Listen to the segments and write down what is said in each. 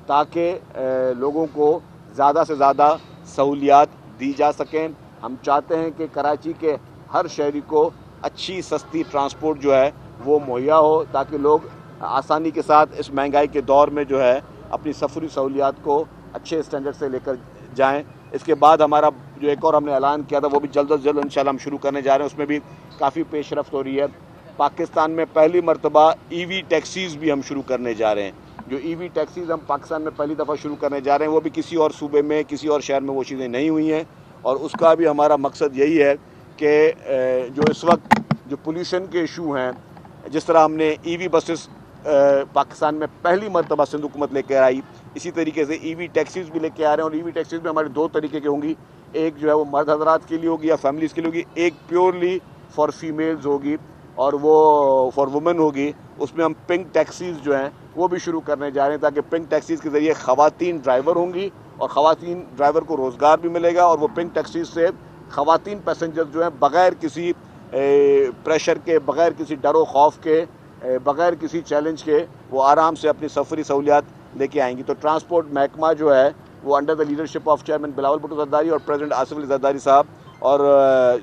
تاکہ لوگوں کو زیادہ سے زیادہ سہولیات دی جا سکیں۔ ہم چاہتے ہیں کہ کراچی کے ہر شہری کو اچھی سستی ٹرانسپورٹ جو ہے وہ مہیا ہو، تاکہ لوگ آسانی کے ساتھ اس مہنگائی کے دور میں جو ہے اپنی سفری سہولیات کو اچھے اسٹینڈرڈ سے لے کر جائیں۔ اس کے بعد ہمارا جو ایک اور ہم نے اعلان کیا تھا وہ بھی جلد از جلد انشاءاللہ ہم شروع کرنے جا رہے ہیں، اس میں بھی کافی پیش رفت ہو رہی ہے۔ پاکستان میں پہلی مرتبہ ای وی ٹیکسیز بھی ہم شروع کرنے جا رہے ہیں۔ جو ای وی ٹیکسیز ہم پاکستان میں پہلی دفعہ شروع کرنے جا رہے ہیں، وہ بھی کسی اور صوبے میں کسی اور شہر میں وہ چیزیں نہیں ہوئی ہیں، اور اس کا بھی ہمارا مقصد یہی ہے کہ جو اس وقت جو پولیوشن کے ایشو ہیں، جس طرح ہم نے ای وی بسز پاکستان میں پہلی مرتبہ سندھ حکومت لے کر آئی، اسی طریقے سے ای وی ٹیکسیز بھی لے کے آ رہے ہیں، اور ای وی ٹیکسیز میں ہمارے دو طریقے کی ہوں گی۔ ایک جو ہے وہ مرد حضرات کے لیے ہوگی یا فیملیز کے لیے ہوگی، ایک پیورلی فار فیمیلز ہوگی اور وہ فار وومن ہوگی۔ اس میں ہم پنک ٹیکسیز جو ہیں وہ بھی شروع کرنے جا رہے ہیں، تاکہ پنک ٹیکسیز کے ذریعے خواتین ڈرائیور ہوں گی اور خواتین ڈرائیور کو روزگار بھی ملے گا، اور وہ پنک ٹیکسیز سے خواتین پیسنجر جو ہیں بغیر کسی پریشر کے، بغیر کسی ڈر و خوف کے، بغیر کسی چیلنج کے وہ آرام سے اپنی سفری سہولیات لے کے آئیں گی۔ تو ٹرانسپورٹ محکمہ جو ہے وہ under the leadership of chairman Bilawal Bhutto Zardari اور پریزیڈنٹ آصف علی زرداری صاحب اور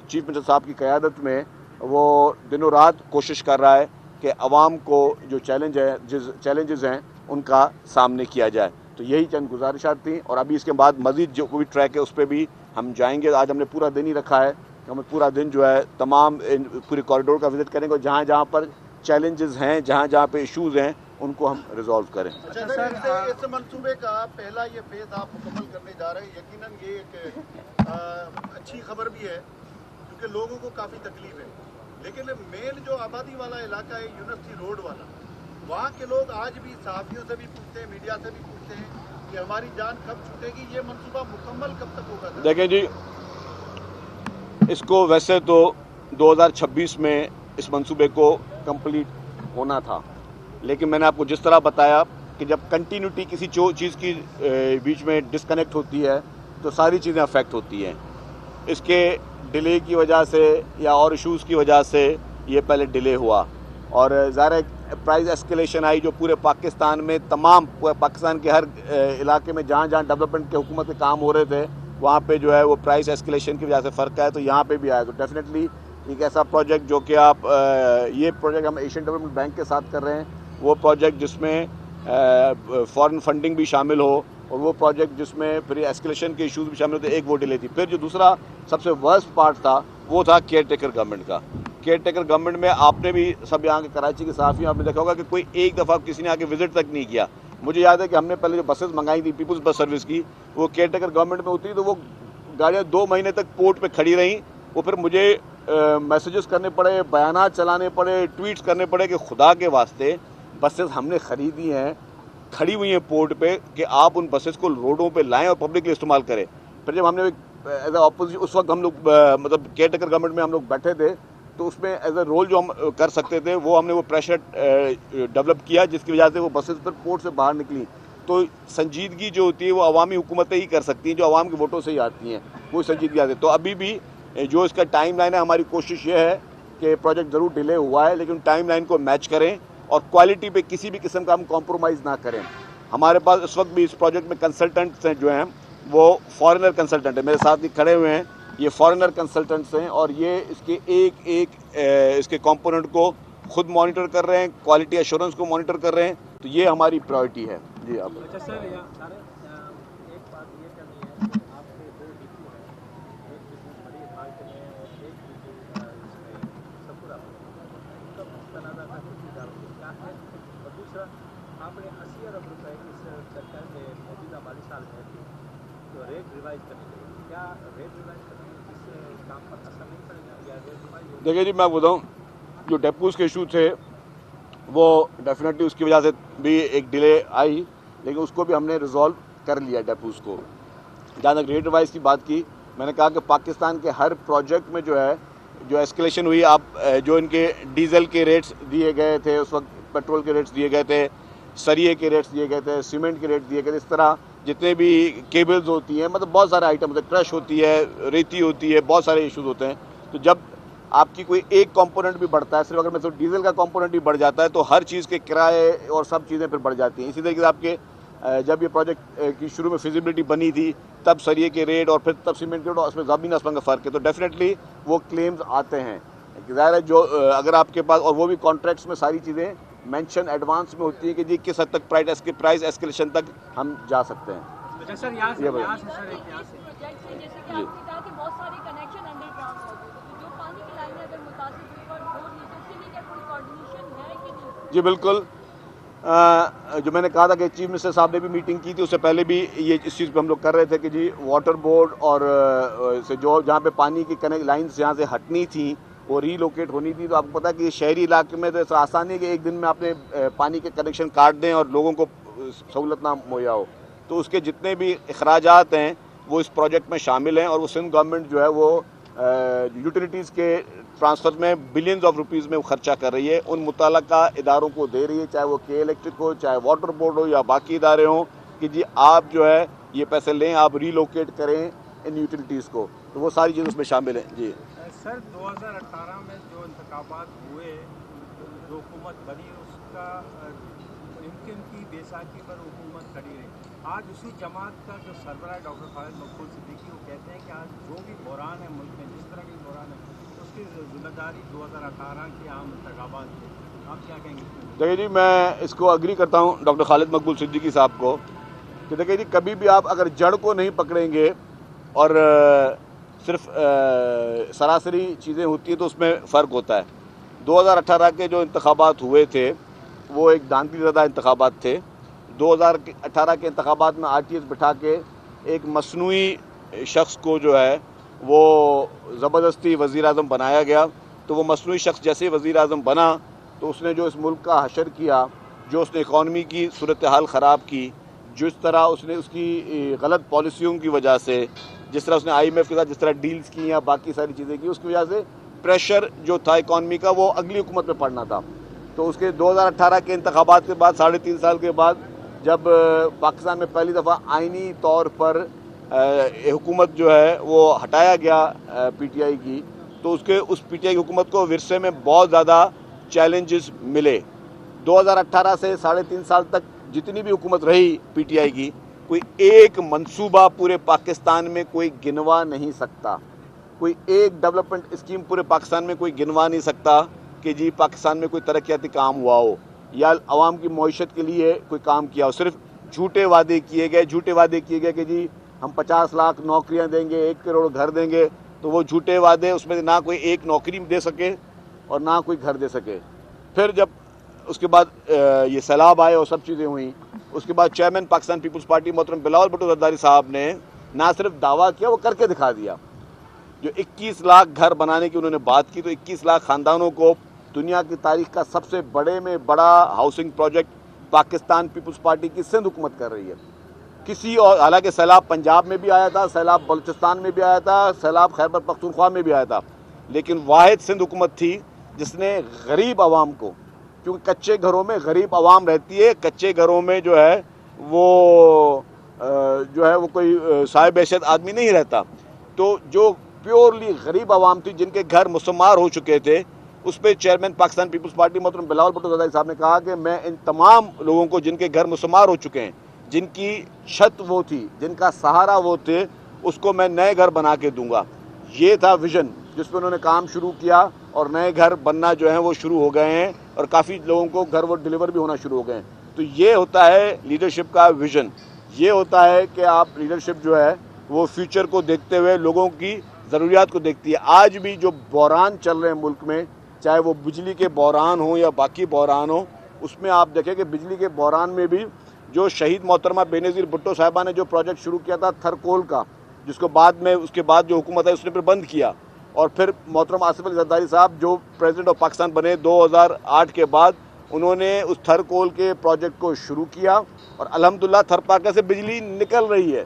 چیف منسٹر صاحب کی قیادت میں وہ دنوں رات کوشش کر رہا ہے کہ عوام کو جو چیلنجز ہیں ان کا سامنے کیا جائے۔ تو یہی چند گزارشات تھیں، اور ابھی اس کے بعد مزید جو بھی ٹریک ہے اس پہ بھی ہم جائیں گے۔ آج ہم نے پورا دن ہی رکھا ہے، ہم پورا دن جو ہے تمام پورے کوریڈور کا وزٹ کریں گے، اور جہاں جہاں پر چیلنجز ہیں، جہاں جہاں پہ ایشوز ہیں، ان کو ہم ریزالو کریں۔ اس منصوبے کا پہلا یہ فیز آپ مکمل کرنے جا رہے ہیں، یقیناً یہ ایک اچھی خبر بھی ہے کیونکہ لوگوں کو کافی تکلیف ہے، لیکن مین جو آبادی والا علاقہ ہے یونیورسٹی روڈ والا، وہاں کے لوگ آج بھی صحافیوں سے بھی پوچھتے ہیں، میڈیا سے بھی پوچھتے ہیں کہ ہماری جان کب چھوٹے گی، یہ منصوبہ مکمل کب تک ہوگا؟ دیکھیں جی، اس کو ویسے تو 2026 میں اس منصوبے کو کمپلیٹ ہونا تھا، لیکن میں نے آپ کو جس طرح بتایا کہ جب کنٹینیوٹی کسی چیز کی بیچ میں ڈسکنیکٹ ہوتی ہے تو ساری چیزیں افیکٹ ہوتی ہیں۔ اس کے ڈیلے کی وجہ سے یا اور ایشوز کی وجہ سے یہ پہلے ڈیلے ہوا، اور ظاہر پرائز ایسکیلیشن آئی جو پورے پاکستان میں پاکستان کے ہر علاقے میں جہاں جہاں ڈیولپمنٹ کے حکومت کے کام ہو رہے تھے وہاں پہ جو ہے وہ پرائز ایسکیلیشن کی وجہ سے فرق ہے، تو یہاں پہ بھی آیا۔ تو ڈیفینیٹلی ایک ایسا پروجیکٹ جو کہ یہ پروجیکٹ ہم ایشین ڈیولپمنٹ بینک کے ساتھ کر رہے ہیں، وہ پروجیکٹ جس میں فارن فنڈنگ بھی شامل ہو، اور وہ پروجیکٹ جس میں پھر ایسکیلیشن کے ایشوز بھی شامل ہوتے، ایک وہ ڈیلے تھی۔ پھر جو دوسرا سب سے ورسٹ پارٹ تھا وہ تھا کیئر ٹیکر گورنمنٹ کا۔ کیئر ٹیکر گورنمنٹ میں آپ نے بھی سب یہاں کے کراچی کے صحافی آپ نے دیکھا ہوگا کہ کوئی ایک دفعہ کسی نے آ کے وزٹ تک نہیں کیا۔ مجھے یاد ہے کہ ہم نے پہلے جو بسز منگائی تھی پیپلز بس سروس کی، وہ کیئر ٹیکر گورنمنٹ میں ہوتی تو وہ گاڑیاں 2 مہینے تک پورٹ پہ کھڑی رہیں، وہ پھر مجھے میسیجز کرنے پڑے، بیانات چلانے پڑے، ٹویٹس کرنے پڑے کہ خدا کے واسطے بسز ہم نے خریدی ہیں، کھڑی ہوئی ہیں پورٹ پہ، کہ آپ ان بسز کو روڈوں پہ لائیں اور پبلکلی استعمال کریں۔ پھر جب ہم نے ایز اے اپوزیشن اس وقت ہم لوگ مطلب کیئر ٹیکر گورنمنٹ میں ہم لوگ بیٹھے تھے، تو اس میں ایز اے رول جو ہم کر سکتے تھے وہ ہم نے وہ پریشر ڈیولپ کیا، جس کی وجہ سے وہ بسز پھر پورٹ سے باہر نکلی۔ تو سنجیدگی جو ہوتی ہے وہ عوامی حکومتیں ہی کر سکتی ہیں، جو عوام کے ووٹوں سے ہی آتی ہیں، وہ سنجیدگی آتی ہے۔ تو ابھی بھی جو اس کا ٹائم لائن ہے، ہماری کوشش یہ ہے کہ پروجیکٹ ضرور ڈیلے ہوا ہے لیکن ٹائم لائن کو میچ کریں اور کوالٹی پہ کسی بھی قسم کا ہم کمپرومائز نہ کریں۔ ہمارے پاس اس وقت بھی اس پروجیکٹ میں کنسلٹنٹس ہیں جو ہیں وہ فارنر کنسلٹنٹ ہیں، میرے ساتھ ہی کھڑے ہوئے ہیں، یہ فارنر کنسلٹنٹس ہیں، اور یہ اس کے ایک اس کے کمپوننٹ کو خود مانیٹر کر رہے ہیں، کوالٹی ایشورنس کو مانیٹر کر رہے ہیں، تو یہ ہماری پرائورٹی ہے۔ جی آپ اچھا سر، ایک بات یہ کرنی ہے کہ آپ کے 2 ڈپو ہیں، ایک ڈپو بڑی عمارت میں اور ایک ڈپو اس میں سپورہ ان کا مستندہ کا کیا ہے، اور دوسرا آپ نے 80 ارب روپے اس سرکار کے موجودہ مالی سال میں تو ریٹ ریوائز کرنے کے لیے، کیا ریٹ ریوائز کرنے میں اس کام پر اثر نہیں پڑے گا یا ریٹ ریوائز؟ دیکھیے جی، میں بتاؤں جو ڈیپوز کے ایشو تھے وہ ڈیفینیٹلی اس کی وجہ سے بھی ایک ڈیلے آئی، لیکن اس کو بھی ہم نے ریزالو کر لیا ڈیپوز کو۔ جہاں تک ریٹ ریوائز کی بات کی، میں نے کہا کہ پاکستان کے ہر پروجیکٹ میں جو ہے جو ایسکیلیشن ہوئی، آپ جو ان کے ڈیزل کے ریٹس دیے گئے تھے اس وقت، پیٹرول کے ریٹس دیے گئے تھے، سریے کے ریٹس دیے گئے تھے، سیمنٹ کے ریٹ دیے گئے تھے، اس طرح جتنے بھی کیبلز ہوتی ہیں، مطلب بہت سارے آئٹم ہوتے ہیں، کرش ہوتی ہے، ریتی ہوتی ہے، بہت سارے ایشوز ہوتے ہیں۔ تو جب آپ کی کوئی ایک کمپوننٹ بھی بڑھتا ہے، صرف اگر میں ڈیزل کا کمپوننٹ بھی بڑھ جاتا ہے تو ہر چیز کے کرائے اور سب چیزیں پھر بڑھ جاتی ہیں۔ اسی طریقے سے آپ کے جب یہ پروجیکٹ کی شروع میں فیزیبلٹی بنی تھی تب سریے کے ریٹ اور پھر تب سیمنٹ کے ریٹ اور اس میں زمین آسمان کا فرق ہے، تو ڈیفینیٹلی وہ کلیمز آتے ہیں. ظاہر ہے جو اگر آپ کے پاس، اور وہ بھی کانٹریکٹس میں ساری چیزیں مینشن ایڈوانس میں ہوتی ہے کہ جی کس حد تک پرائز ایسکیلیشن تک ہم جا سکتے ہیں. سر یہاں سے جیسے کہ آپ نے کہا کہ بہت سارے کنیکشن انڈر گراؤنڈ ہوتے ہیں، جو پانی کی لائن اگر متاثر ہوئی اور بورڈ نہیں تو اس کے لیے کیا کوئی کوآرڈینیشن ہے کہ نہیں؟ جی بالکل، جو میں نے کہا تھا کہ چیف منسٹر صاحب نے بھی میٹنگ کی تھی، اس سے پہلے بھی یہ اس چیز پہ ہم لوگ کر رہے تھے کہ جی واٹر بورڈ اور سے جو جہاں پہ پانی کی لائنس جہاں سے ہٹنی تھیں وہ ری لوکیٹ ہونی تھی. تو آپ کو پتا ہے کہ یہ شہری علاقے میں تو ایسا آسانی ہے کہ ایک دن میں آپ نے پانی کے کنیکشن کاٹ دیں اور لوگوں کو سہولت نہ مہیا ہو. تو اس کے جتنے بھی اخراجات ہیں وہ اس پروجیکٹ میں شامل ہیں، اور وہ سندھ گورنمنٹ جو ہے وہ یوٹیلیٹیز کے ٹرانسفر میں بلینز آف روپیز میں خرچہ کر رہی ہے، ان متعلقہ اداروں کو دے رہی ہے، چاہے وہ کے الیکٹرک ہو، چاہے واٹر بورڈ ہو یا باقی ادارے ہوں، کہ جی آپ جو ہے یہ پیسے لیں، آپ ری لوکیٹ کریں ان یوٹیلیٹیز کو. تو وہ ساری چیزیں اس میں شامل ہیں. جی سر 2018 میں جو انتخابات ہوئے، جو حکومت بنی اس کا ان کی بیساکھی پر حکومت کھڑی رہی. آج اسی جماعت کا جو سربراہ ڈاکٹر خالد مقبول صدیقی وہ کہتے ہیں کہ آج جو بھی بحران ہے ملک میں، جس طرح کی بحران ہے، اس کی ذمہ داری 2018 کے عام انتخابات کی. آپ کیا کہیں گے؟ دیکھیے جی، میں اس کو اگری کرتا ہوں ڈاکٹر خالد مقبول صدیقی صاحب کو کہ دیکھیے جی کبھی بھی آپ اگر جڑ کو نہیں پکڑیں گے اور صرف سراسری چیزیں ہوتی ہیں تو اس میں فرق ہوتا ہے. 2018 کے جو انتخابات ہوئے تھے وہ ایک دھاندلی زدہ انتخابات تھے. 2018 کے انتخابات میں RTS بٹھا کے ایک مصنوعی شخص کو جو ہے وہ زبردستی وزیر اعظم بنایا گیا. تو وہ مصنوعی شخص جیسے وزیر اعظم بنا تو اس نے جو اس ملک کا حشر کیا، جو اس نے اکانومی کی صورتحال خراب کی، جس طرح اس نے اس کی غلط پالیسیوں کی وجہ سے، جس طرح اس نے IMF کے ساتھ جس طرح ڈیلز کی یا باقی ساری چیزیں کی، اس کی وجہ سے پریشر جو تھا اکانومی کا وہ اگلی حکومت پہ پڑنا تھا. تو اس کے 2018 کے انتخابات کے بعد 3.5 سال کے بعد جب پاکستان میں پہلی دفعہ آئینی طور پر حکومت جو ہے وہ ہٹایا گیا PTI کی، تو اس PTI کی حکومت کو ورثے میں بہت زیادہ چیلنجز ملے. 2018 سے 3.5 سال تک جتنی بھی حکومت رہی PTI کی، کوئی ایک منصوبہ پورے پاکستان میں کوئی گنوا نہیں سکتا، کوئی ایک ڈیولپمنٹ اسکیم پورے پاکستان میں کوئی گنوا نہیں سکتا کہ جی پاکستان میں کوئی ترقیاتی کام ہوا ہو یا عوام کی معیشت کے لیے کوئی کام کیا ہو. صرف جھوٹے وعدے کیے گئے کہ جی ہم 50 لاکھ نوکریاں دیں گے، 1 کروڑ گھر دیں گے. تو وہ جھوٹے وعدے، اس میں نہ کوئی ایک نوکری دے سکے اور نہ کوئی گھر دے سکے. پھر جب اس کے بعد یہ سیلاب آئے اور سب چیزیں ہوئیں، اس کے بعد چیئرمین پاکستان پیپلز پارٹی محترم بلاول بھٹو زرداری صاحب نے نہ صرف دعویٰ کیا، وہ کر کے دکھا دیا. جو 21 لاکھ گھر بنانے کی انہوں نے بات کی، تو 21 لاکھ خاندانوں کو دنیا کی تاریخ کا سب سے بڑے میں بڑا ہاؤسنگ پروجیکٹ پاکستان پیپلز پارٹی کی سندھ حکومت کر رہی ہے. کسی اور، حالانکہ سیلاب پنجاب میں بھی آیا تھا، سیلاب بلوچستان میں بھی آیا تھا، سیلاب خیبر پختونخوا میں بھی آیا تھا، لیکن واحد سندھ حکومت تھی جس نے غریب عوام کو، کیونکہ کچے گھروں میں غریب عوام رہتی ہے، کچے گھروں میں جو ہے وہ کوئی صاحب حیثیت آدمی نہیں رہتا. تو جو پیورلی غریب عوام تھی جن کے گھر مسمار ہو چکے تھے، اس پہ چیئرمین پاکستان پیپلز پارٹی محترم بلاول بھٹو زرداری صاحب نے کہا کہ میں ان تمام لوگوں کو جن کے گھر مسمار ہو چکے ہیں، جن کی چھت وہ تھی، جن کا سہارا وہ تھے، اس کو میں نئے گھر بنا کے دوں گا. یہ تھا ویژن جس پہ انہوں نے کام شروع کیا، اور نئے گھر بننا جو ہیں وہ شروع ہو گئے ہیں، اور کافی لوگوں کو گھر وہ ڈیلیور بھی ہونا شروع ہو گئے ہیں. تو یہ ہوتا ہے لیڈرشپ کا ویژن. یہ ہوتا ہے کہ آپ لیڈرشپ جو ہے وہ فیوچر کو دیکھتے ہوئے لوگوں کی ضروریات کو دیکھتی ہے. آج بھی جو بحران چل رہے ہیں ملک میں، چاہے وہ بجلی کے بحران ہوں یا باقی بحران ہوں، اس میں آپ دیکھیں کہ بجلی کے بحران میں بھی جو شہید محترمہ بینظیر بھٹو صاحبہ نے جو پروجیکٹ شروع کیا تھا تھرکول کا، جس کو بعد میں اس کے بعد جو حکومت ہے اس نے پھر بند کیا، اور پھر محترم آصف علی زرداری صاحب جو پریزیڈنٹ آف پاکستان بنے 2008 کے بعد، انہوں نے اس تھرکول کے پروجیکٹ کو شروع کیا، اور الحمدللہ تھرپارکر سے بجلی نکل رہی ہے.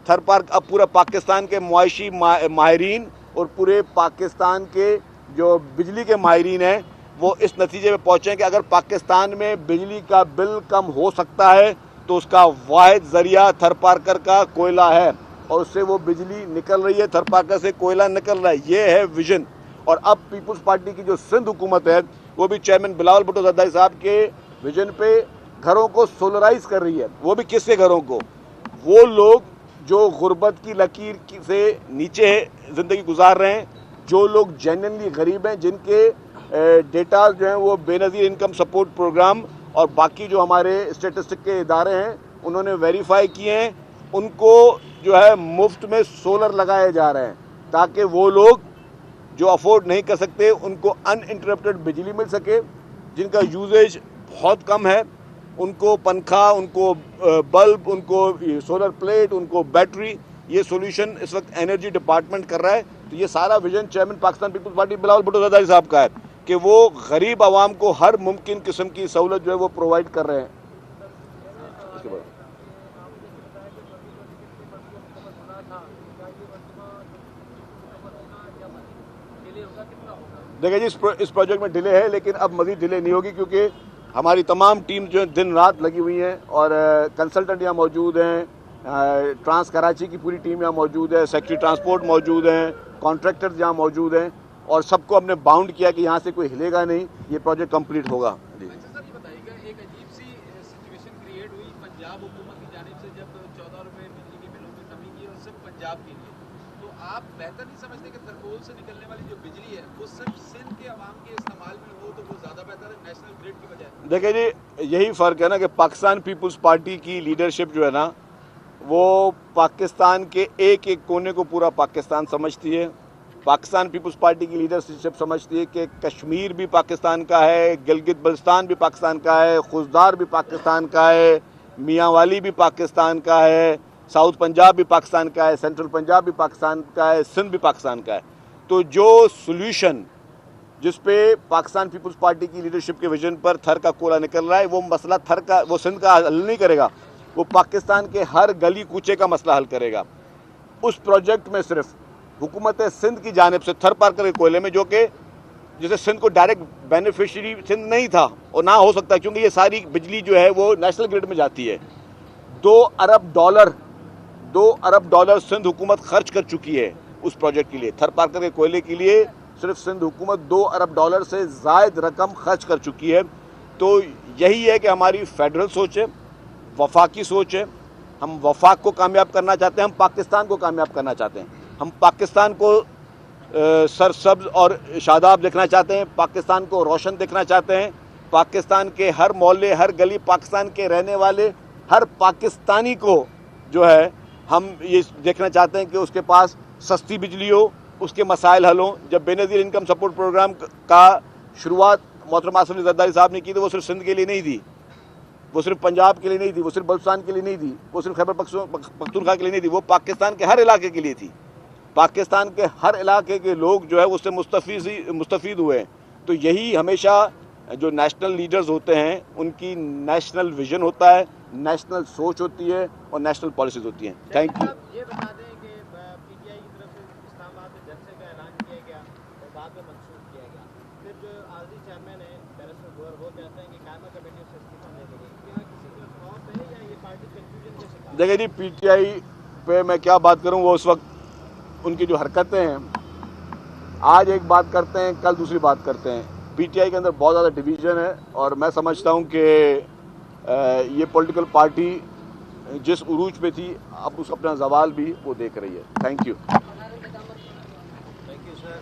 تھرپارک اب پورا پاکستان کے معاشی ماہرین اور پورے پاکستان کے جو بجلی کے ماہرین ہیں وہ اس نتیجے میں پہنچے ہیں کہ اگر پاکستان میں بجلی کا بل کم ہو سکتا ہے تو اس کا واحد ذریعہ تھرپارکر کا کوئلہ ہے، اور اس سے وہ بجلی نکل رہی ہے، تھرپارکر سے کوئلہ نکل رہا ہے. یہ ہے ویژن. اور اب پیپلز پارٹی کی جو سندھ حکومت ہے وہ بھی چیئرمین بلاول بھٹو زرداری صاحب کے ویژن پہ گھروں کو سولرائز کر رہی ہے. وہ بھی کس کے گھروں کو؟ وہ لوگ جو غربت کی لکیر سے نیچے زندگی گزار رہے ہیں, جو لوگ جینوئنلی غریب ہیں, جن کے ڈیٹا جو ہیں وہ بے نظیر انکم سپورٹ پروگرام اور باقی جو ہمارے اسٹیٹسٹک کے ادارے ہیں انہوں نے ویریفائی کیے ہیں, ان کو جو ہے مفت میں سولر لگائے جا رہے ہیں تاکہ وہ لوگ جو افورڈ نہیں کر سکتے ان کو ان انٹرپٹڈ بجلی مل سکے. جن کا یوزیج بہت کم ہے ان کو پنکھا, ان کو بلب, ان کو سولر پلیٹ, ان کو بیٹری, یہ سولوشن اس وقت انرجی ڈپارٹمنٹ کر رہا ہے. تو یہ سارا ویژن چیئرمین پاکستان پیپلز پارٹی بلاول بھٹو زرداری صاحب کا ہے کہ وہ غریب عوام کو ہر ممکن قسم کی سہولت جو ہے وہ پرووائڈ کر رہے ہیں. اس کے بعد دیکھیں جی اس پروجیکٹ میں ڈیلے ہے, لیکن اب مزید ڈیلے نہیں ہوگی کیونکہ ہماری تمام ٹیم جو دن رات لگی ہوئی ہیں اور کنسلٹنٹ یہاں موجود ہیں, ٹرانس کراچی کی پوری ٹیم یہاں موجود ہے, سیکٹری ٹرانسپورٹ موجود ہیں, کانٹریکٹرز یہاں موجود ہیں اور سب کو ہم نے باؤنڈ کیا کہ یہاں سے کوئی ہلے گا نہیں, یہ پروجیکٹ کمپلیٹ ہوگا. اچھا سر, یہ بتائیے گا ایک عجیب سی سچویشن کریٹ ہوئی پنجاب حکومت کی جانب سے جب 14 روپے بجلی کے بلوں میں کمی کی اور صرف پنجاب کے لیے, تو آپ بہتر نہیں سمجھتے کہ ترکول سے نکلنے والی جو بجلی ہے وہ صرف سندھ کے عوام کے استعمال میں ہو تو وہ زیادہ بہتر ہے نیشنل گریڈ کی بجائے؟ دیکھیں جی یہی فرق ہے نا کہ پاکستان پیپلز پارٹی کی لیڈرشپ جو ہے نا وہ پاکستان کے ایک ایک کونے کو پورا پاکستان سمجھتی ہے. پاکستان پیپلز پارٹی کی لیڈرشپ سمجھتی ہے کہ کشمیر بھی پاکستان کا ہے, گلگت بلتستان بھی پاکستان کا ہے, خوزدار بھی پاکستان کا ہے, میاں والی بھی پاکستان کا ہے, ساؤتھ پنجاب بھی پاکستان کا ہے, سینٹرل پنجاب بھی پاکستان کا ہے, سندھ بھی پاکستان کا ہے. تو جو سولوشن جس پہ پاکستان پیپلز پارٹی کی لیڈرشپ کے ویژن پر تھر کا کوڑا نکل رہا ہے, وہ مسئلہ تھر کا, وہ سندھ کا حل نہیں کرے گا, وہ پاکستان کے ہر گلی کوچے کا مسئلہ حل کرے گا. اس پروجیکٹ میں صرف حکومت سندھ کی جانب سے تھر پارکر کے کوئلے میں, جو کہ جسے سندھ کو ڈائریکٹ بینیفیشری سندھ نہیں تھا اور نہ ہو سکتا کیونکہ یہ ساری بجلی جو ہے وہ نیشنل گریڈ میں جاتی ہے, $2 ارب سندھ حکومت خرچ کر چکی ہے اس پروجیکٹ کے لیے. تھر پارکر کے کوئلے کے لیے صرف سندھ حکومت $2 ارب سے زائد رقم خرچ کر چکی ہے. تو یہی ہے کہ ہماری فیڈرل سوچ ہے, وفاقی سوچ ہے. ہم وفاق کو کامیاب کرنا چاہتے ہیں, ہم پاکستان کو کامیاب کرنا چاہتے ہیں, ہم پاکستان کو سرسبز اور شاداب دیکھنا چاہتے ہیں, پاکستان کو روشن دیکھنا چاہتے ہیں, پاکستان کے ہر محلے, ہر گلی, پاکستان کے رہنے والے ہر پاکستانی کو جو ہے ہم یہ دیکھنا چاہتے ہیں کہ اس کے پاس سستی بجلی ہو, اس کے مسائل حل ہوں. جب بے نظیر انکم سپورٹ پروگرام کا شروعات محترمہ آصف علی زرداری صاحب نے کی تو وہ صرف سندھ کے لیے نہیں دی, وہ صرف پنجاب کے لیے نہیں تھی, وہ صرف بلوچستان کے لیے نہیں تھی, وہ صرف خیبر پختونخوا کے لیے نہیں تھی, وہ پاکستان کے ہر علاقے کے لیے تھی. پاکستان کے ہر علاقے کے لوگ جو ہے اس سے مستفید ہوئے ہیں. تو یہی ہمیشہ جو نیشنل لیڈرز ہوتے ہیں ان کی نیشنل ویژن ہوتا ہے, نیشنل سوچ ہوتی ہے اور نیشنل پالیسیز ہوتی ہیں. Thank you. یہ بتا دیں کہ پی ٹی آئی کی طرف سے اسلام آباد میں جلسے کا اعلان کیا گیا اور بعد میں منسوخ کیا گیا, پھر جو عارضی چیئرمین ہے بیرسٹر گوہر وہ کہتے ہیں کہ قائمہ کمیٹی سے استعفیٰ لے لے گی, کیا کسی طرف خوف ہے یا یہ پارٹی کنفیوژن کے شکار؟ دیکھیں جی پی ٹی آئی پہ میں کیا بات کروں, وہ اس وقت ان کی جو حرکتیں ہیں, آج ایک بات کرتے ہیں کل دوسری بات کرتے ہیں. پی ٹی آئی کے اندر بہت زیادہ ڈویژن ہے اور میں سمجھتا ہوں کہ یہ پولیٹیکل پارٹی جس عروج پہ تھی اب اس اپنا زوال بھی وہ دیکھ رہی ہے. Thank you. Thank you sir.